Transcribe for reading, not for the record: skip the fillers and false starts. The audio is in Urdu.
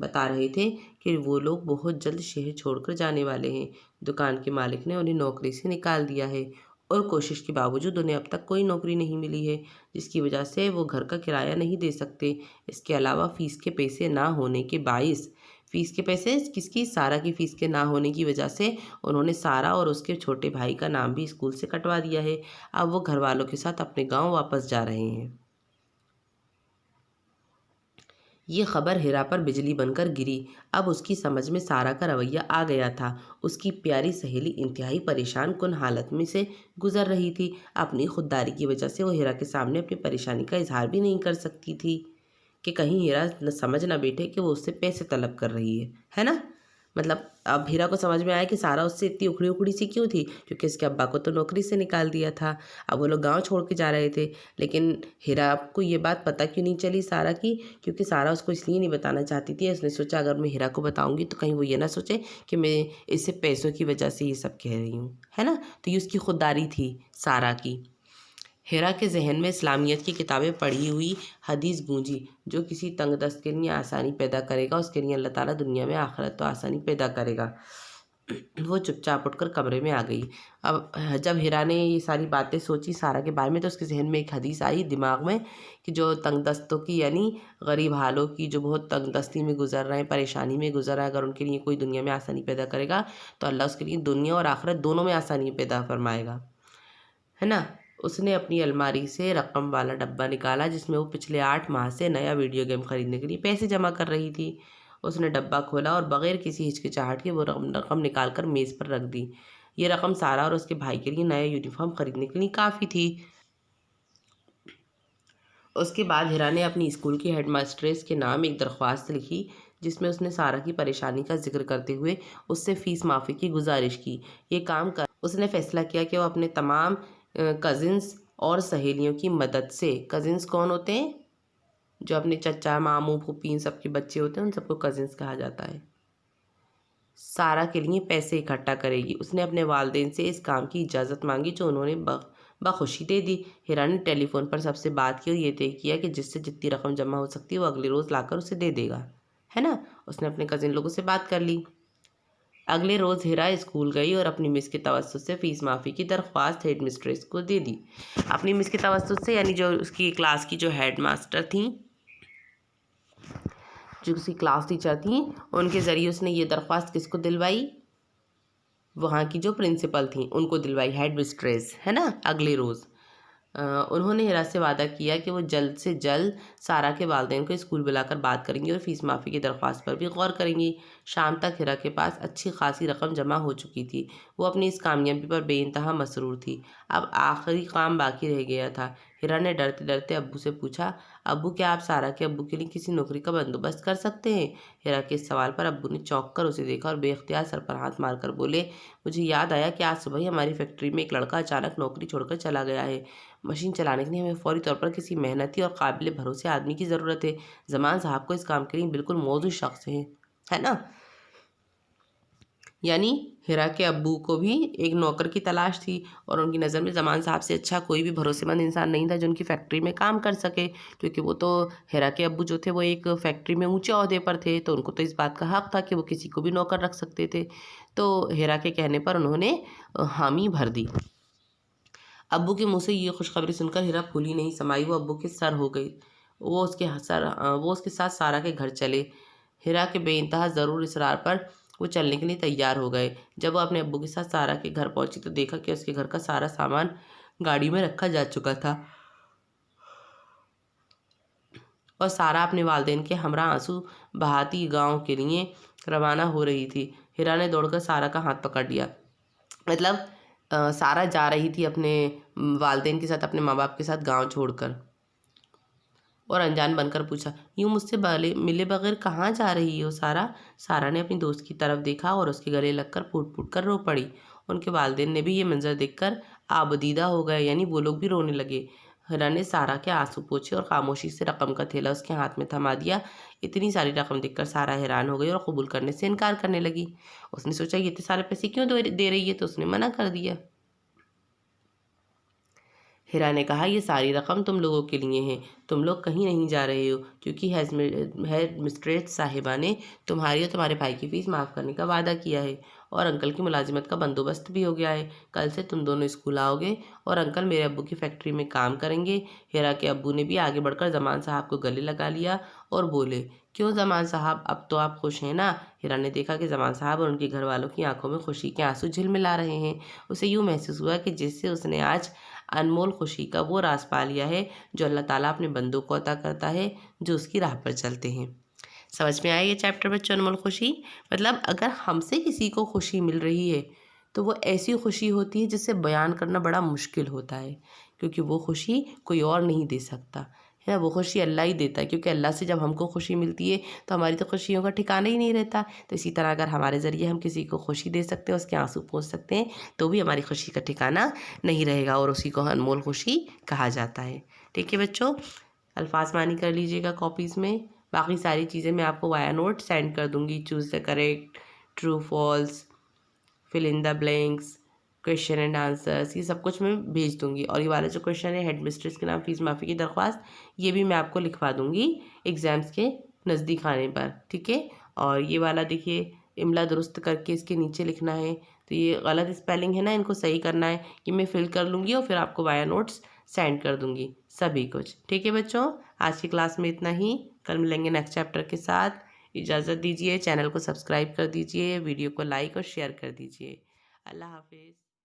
بتا رہے تھے کہ وہ لوگ بہت جلد شہر چھوڑ کر جانے والے ہیں۔ دکان کے مالک نے انہیں نوکری سے نکال دیا ہے اور کوشش کے باوجود انہیں اب تک کوئی نوکری نہیں ملی ہے، جس کی وجہ سے وہ گھر کا کرایہ نہیں دے سکتے۔ اس کے علاوہ فیس کے پیسے نہ ہونے کے باعث فیس کے پیسے کس کی؟ سارہ کی فیس کے نہ ہونے کی وجہ سے انہوں نے سارہ اور اس کے چھوٹے بھائی کا نام بھی اسکول سے کٹوا دیا ہے۔ اب وہ گھر والوں کے ساتھ اپنے گاؤں واپس جا رہے ہیں۔ یہ خبر ہیرا پر بجلی بن کر گری۔ اب اس کی سمجھ میں سارہ کا رویہ آ گیا تھا۔ اس کی پیاری سہیلی انتہائی پریشان کن حالت میں سے گزر رہی تھی۔ اپنی خودداری کی وجہ سے وہ ہیرا کے سامنے اپنی پریشانی کا اظہار بھی نہیں کر سکتی تھی کہ کہیں ہیرا سمجھ نہ بیٹھے کہ وہ اس سے پیسے طلب کر رہی ہے نا؟ مطلب اب ہیرا کو سمجھ میں آیا کہ سارہ اس سے اتنی اکھڑی اکھڑی سی کیوں تھی، کیونکہ اس کے ابا کو تو نوکری سے نکال دیا تھا۔ اب وہ لوگ گاؤں چھوڑ کے جا رہے تھے، لیکن ہیرا کو یہ بات پتہ کیوں نہیں چلی سارہ کی؟ کیونکہ سارہ اس کو اس لیے نہیں بتانا چاہتی تھی۔ اس نے سوچا اگر میں ہیرا کو بتاؤں گی تو کہیں وہ یہ نہ سوچے کہ میں اس سے پیسوں کی وجہ سے یہ سب کہہ رہی ہوں، ہے نا؟ تو یہ اس کی خودداری تھی سارہ کی۔ ہیرا کے ذہن میں اسلامیت کی کتابیں پڑھی ہوئی حدیث گونجی، جو کسی تنگ دست کے لیے آسانی پیدا کرے گا اس کے لیے اللہ تعالیٰ دنیا میں آخرت تو آسانی پیدا کرے گا۔ وہ چپ چاپ اٹھ کر کمرے میں آ گئی۔ اب جب ہیرا نے یہ ساری باتیں سوچی سارہ کے بارے میں تو اس کے ذہن میں ایک حدیث آئی دماغ میں کہ جو تنگ دستوں کی یعنی غریب حالوں کی جو بہت تنگ دستی میں گزر رہے ہیں، پریشانی میں گزر رہے ہیں، اگر ان کے لیے کوئی دنیا میں آسانی پیدا کرے گا تو اللہ اس کے لیے دنیا اور آخرت دونوں میں آسانی پیدا فرمائے گا، ہے نا؟ اس نے اپنی الماری سے رقم والا ڈبہ نکالا جس میں وہ پچھلے 8 ماہ سے نیا ویڈیو گیم خریدنے کے لیے پیسے جمع کر رہی تھی۔ اس نے ڈبہ کھولا اور بغیر کسی ہچکچاہٹ کے وہ رقم نکال کر میز پر رکھ دی۔ یہ رقم سارہ اور اس کے بھائی کے لیے نیا یونیفارم خریدنے کے لیے کافی تھی۔ اس کے بعد ہیرا نے اپنی اسکول کی ہیڈ ماسٹریس کے نام ایک درخواست لکھی جس میں اس نے سارہ کی پریشانی کا ذکر کرتے ہوئے اس سے فیس معافی کی گزارش کی۔ یہ کام کر اس نے فیصلہ کیا کہ وہ اپنے تمام کزنز اور سہیلیوں کی مدد سے، کزنز کون ہوتے ہیں؟ جو اپنے چچا ماموں پھوپھی ان سب کے بچے ہوتے ہیں ان سب کو کزنز کہا جاتا ہے، سارہ کے لیے پیسے اکٹھا کرے گی۔ اس نے اپنے والدین سے اس کام کی اجازت مانگی جو انہوں نے بخوشی دے دی۔ ہیرا نے ٹیلی فون پر سب سے بات کی اور یہ طے کیا کہ جس سے جتنی رقم جمع ہو سکتی ہے وہ اگلے روز لا کر اسے دے دے گا، ہے نا؟ اس نے اپنے کزن لوگوں سے بات کر لی۔ اگلے روز ہیرا اسکول گئی اور اپنی مس کے توسط سے فیس معافی کی درخواست ہیڈ مسٹریس کو دے دی۔ اپنی مس کے توسط سے یعنی جو اس کی کلاس کی جو ہیڈ ماسٹر تھیں، جو اس کی کلاس ٹیچر تھیں، ان کے ذریعے اس نے یہ درخواست کس کو دلوائی؟ وہاں کی جو پرنسپل تھیں ان کو دلوائی، ہیڈ مسٹریس، ہے نا؟ اگلے روز انہوں نے ہیرا سے وعدہ کیا کہ وہ جلد سے جلد سارہ کے والدین کو اسکول بلا کر بات کریں گی اور فیس معافی کی درخواست پر بھی غور کریں گی۔ شام تک ہیرا کے پاس اچھی خاصی رقم جمع ہو چکی تھی۔ وہ اپنی اس کامیابی پر بے انتہا مسرور تھی۔ اب آخری کام باقی رہ گیا تھا۔ ہیرا نے ڈرتے ڈرتے ابو سے پوچھا، ابو کیا آپ سارہ کے ابو کے لیے کسی نوکری کا بندوبست کر سکتے ہیں؟ ہیرا کے اس سوال پر ابو نے چونک کر اسے دیکھا اور بے اختیار سر پر ہاتھ مار کر بولے، مجھے یاد آیا کہ آج صبح ہی ہماری فیکٹری میں ایک لڑکا اچانک نوکری چھوڑ کر چلا گیا ہے۔ مشین چلانے کے لیے ہمیں فوری طور پر کسی محنتی اور قابل بھروسے آدمی کی ضرورت ہے۔ زمان صاحب کو اس کام کے لیے بالکل موزوں شخص ہے نا؟ یعنی ہیرا کے ابو کو بھی ایک نوکر کی تلاش تھی اور ان کی نظر میں زمان صاحب سے اچھا کوئی بھی بھروسے مند انسان نہیں تھا جو ان کی فیکٹری میں کام کر سکے، کیونکہ وہ تو ہیرا کے ابو جو تھے وہ ایک فیکٹری میں اونچے عہدے پر تھے، تو ان کو تو اس بات کا حق تھا کہ وہ کسی کو بھی نوکر رکھ سکتے تھے۔ تو ہیرا کے کہنے پر انہوں نے حامی بھر دی۔ ابو کے منہ سے یہ خوشخبری سن کر ہیرا پھولی نہیں سمائی، وہ ابو کے سر ہو گئی۔ وہ اس کے ساتھ سارہ کے گھر چلے۔ ہیرا کے بے انتہا ضرور اصرار پر وہ چلنے کے لیے تیار ہو گئے۔ جب وہ اپنے ابو کے ساتھ سارہ کے گھر پہنچی تو دیکھا کہ اس کے گھر کا سارا سامان گاڑی میں رکھا جا چکا تھا اور سارہ اپنے والدین کے ہمراہ آنسو بہاتی گاؤں کے لیے روانہ ہو رہی تھی۔ ہیرا نے دوڑ کر سارہ کا ہاتھ پکڑ لیا۔ مطلب سارہ جا رہی تھی اپنے والدین کے ساتھ، اپنے ماں باپ کے ساتھ گاؤں چھوڑ کر، اور انجان بن کر پوچھا، یوں مجھ سے ملے بغیر کہاں جا رہی ہو سارہ؟ سارہ نے اپنی دوست کی طرف دیکھا اور اس کے گلے لگ کر پھوٹ پھوٹ کر رو پڑی۔ ان کے والدین نے بھی یہ منظر دیکھ کر آبدیدہ ہو گئے، یعنی وہ لوگ بھی رونے لگے۔ ہیرا نے سارہ کے آنسو پوچھے اور خاموشی سے رقم کا تھیلا اس کے ہاتھ میں تھما دیا۔ اتنی ساری رقم دیکھ کر سارہ حیران ہو گئی اور قبول کرنے سے انکار کرنے لگی۔ اس نے سوچا یہ اتنے سارے پیسے کیوں دے رہی ہے، تو اس نے منع کر دیا۔ ہیرا نے کہا یہ ساری رقم تم لوگوں کے لیے ہیں، تم لوگ کہیں نہیں جا رہے ہو کیونکہ ہیڈ مسٹریس صاحبہ نے تمہاری اور تمہارے بھائی کی فیس معاف کرنے کا وعدہ کیا ہے، اور انکل کی ملازمت کا بندوبست بھی ہو گیا ہے۔ کل سے تم دونوں اسکول آؤ گے اور انکل میرے ابو کی فیکٹری میں کام کریں گے۔ ہیرا کے ابو نے بھی آگے بڑھ کر زمان صاحب کو گلے لگا لیا اور بولے، کیوں زمان صاحب، اب تو آپ خوش ہیں نا؟ ہیرا نے دیکھا کہ زمان صاحب اور ان کے گھر والوں کی آنکھوں میں خوشی کے آنسو جھلملا رہے ہیں۔ اسے یوں محسوس ہوا کہ جس سے اس نے آج انمول خوشی کا وہ راز پا لیا ہے جو اللہ تعالیٰ اپنے بندوں کو عطا کرتا ہے جو اس کی راہ پر چلتے ہیں۔ سمجھ میں آئی یہ چیپٹر بچوں، انمول خوشی؟ مطلب اگر ہم سے کسی کو خوشی مل رہی ہے تو وہ ایسی خوشی ہوتی ہے جسے بیان کرنا بڑا مشکل ہوتا ہے، کیونکہ وہ خوشی کوئی اور نہیں دے سکتا ہے نا، وہ خوشی اللہ ہی دیتا ہے، کیونکہ اللہ سے جب ہم کو خوشی ملتی ہے تو ہماری تو خوشیوں کا ٹھکانہ ہی نہیں رہتا۔ تو اسی طرح اگر ہمارے ذریعے ہم کسی کو خوشی دے سکتے ہیں، اس کے آنسو پوچھ سکتے ہیں، تو بھی ہماری خوشی کا ٹھکانہ نہیں رہے گا، اور اسی کو انمول خوشی کہا جاتا ہے۔ ٹھیک ہے بچوں، الفاظ معنی کر لیجیے گا کاپیز میں۔ باقی ساری چیزیں میں آپ کو وایا نوٹ سینڈ کر دوں گی، choose the correct, true false, fill in the blanks, question and answers, یہ سب کچھ میں بھیج دوں گی۔ اور یہ والا جو کویشچن ہے ہیڈ مسٹریس کے نام فیس معافی کی درخواست، یہ بھی میں آپ کو لکھوا دوں گی ایگزامس کے نزدیک آنے پر، ٹھیک ہے؟ اور یہ والا دیکھیے، املا درست کر کے اس کے نیچے لکھنا ہے، تو یہ غلط اسپیلنگ ہے نا، ان کو صحیح کرنا ہے، یہ میں فل کر لوں گی اور پھر آپ کو وایا نوٹس سینڈ کر دوں گی سبھی کچھ، ٹھیک ہے بچوں؟ آج کی کلاس میں اتنا ہی، کل ملیں گے نیکسٹ چیپٹر کے ساتھ۔ اجازت دیجیے، چینل کو سبسکرائب کر دیجیے، ویڈیو کو لائک اور شیئر کر دیجیے۔ اللہ حافظ۔